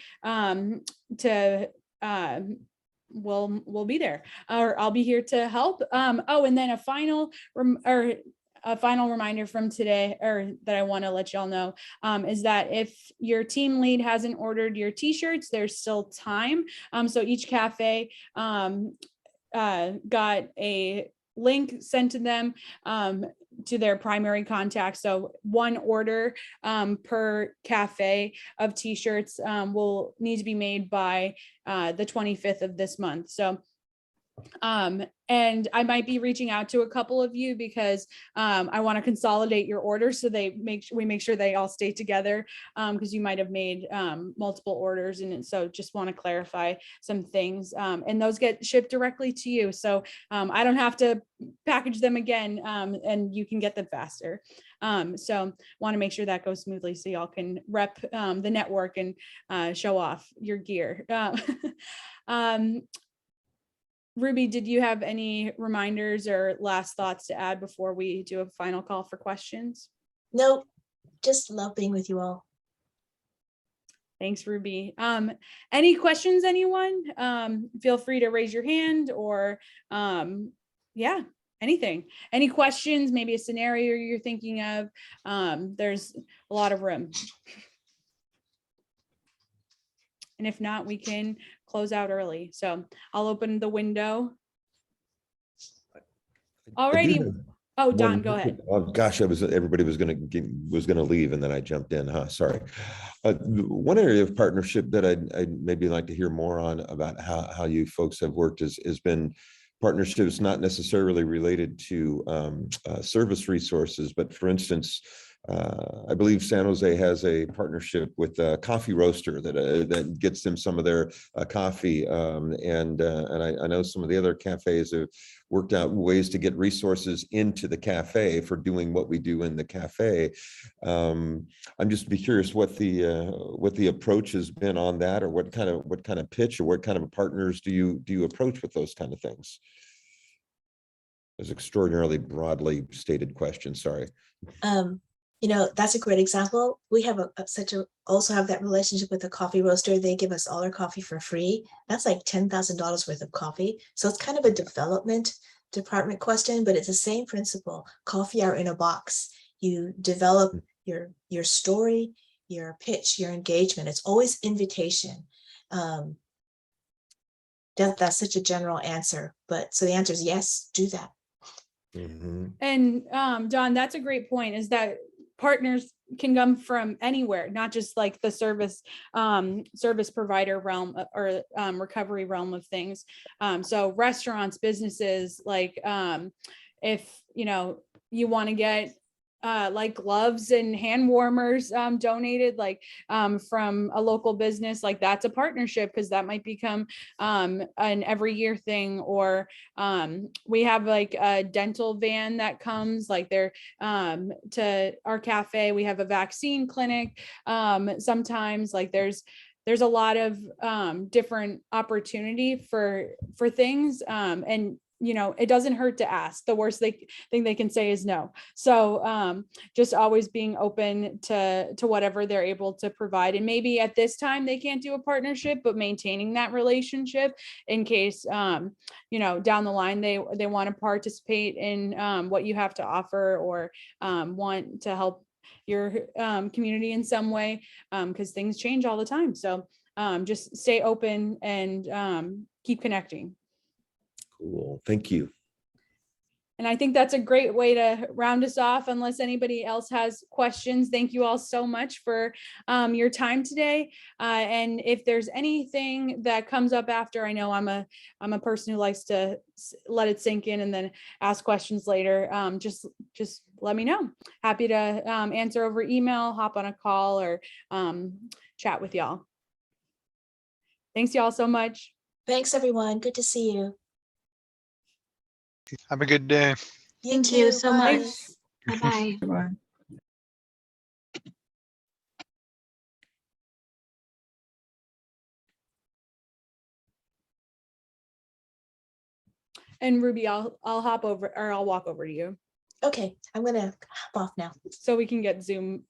we'll be there, or I'll be here to help. Oh, and then a final reminder from today, or that I want to let y'all know, is that if your team lead hasn't ordered your t-shirts, there's still time. So each cafe got a link sent to them to their primary contact. So one order per cafe of t-shirts will need to be made by the 25th of this month. So and I might be reaching out to a couple of you because I want to consolidate your orders so we make sure they all stay together, because you might have made multiple orders, and so just want to clarify some things, and those get shipped directly to you, so I don't have to package them again, and you can get them faster. So want to make sure that goes smoothly so y'all can rep the network and show off your gear. Ruby, did you have any reminders or last thoughts to add before we do a final call for questions? Nope, just love being with you all. Thanks, Ruby. Any questions, anyone? Feel free to raise your hand, or yeah, anything. Any questions, maybe a scenario you're thinking of. There's a lot of room. And if not, we can close out early. So I'll open the window. Alrighty. Oh, Don, go ahead. Oh, gosh, everybody was going to leave, and then I jumped in. Sorry. One area of partnership that I'd maybe like to hear more on about how you folks have worked has been partnerships not necessarily related to service resources, but for instance, I believe San Jose has a partnership with a coffee roaster that gets them some of their coffee, and I know some of the other cafes have worked out ways to get resources into the cafe for doing what we do in the cafe. I'm just curious what the approach has been on that, or what kind of pitch or what kind of partners do you approach with those kind of things? It's extraordinarily broadly stated question. Sorry. That's a great example. We have also have that relationship with the coffee roaster. They give us all our coffee for free. That's like $10,000 worth of coffee. So it's kind of a development department question, but it's the same principle. Coffee are in a box. You develop your story, your pitch, your engagement. It's always invitation. That's such a general answer, but so the answer is yes, do that. Mm-hmm. And Don, that's a great point, is that partners can come from anywhere, not just like the service provider realm or recovery realm of things. So restaurants, businesses, like if you want to get like gloves and hand warmers donated, like from a local business, like that's a partnership, because that might become an every year thing. Or we have like a dental van that comes, like they're to our cafe. We have a vaccine clinic sometimes. Like there's a lot of different opportunity for things, and it doesn't hurt to ask. The worst thing they can say is no. So just always being open to whatever they're able to provide. And maybe at this time they can't do a partnership, but maintaining that relationship in case, down the line, they want to participate in what you have to offer, or want to help your community in some way, because things change all the time. So just stay open and keep connecting. Cool. Thank you. And I think that's a great way to round us off, unless anybody else has questions. Thank you all so much for your time today. And if there's anything that comes up after, I know I'm a person who likes to let it sink in and then ask questions later. Just let me know. Happy to answer over email, hop on a call, or chat with y'all. Thanks y'all so much. Thanks, everyone. Good to see you. Have a good day. Thank you too. so Bye. much. Bye-bye. Bye. And Ruby, I'll hop over, or I'll walk over to you Okay, I'm gonna hop off now. so we can get Zoom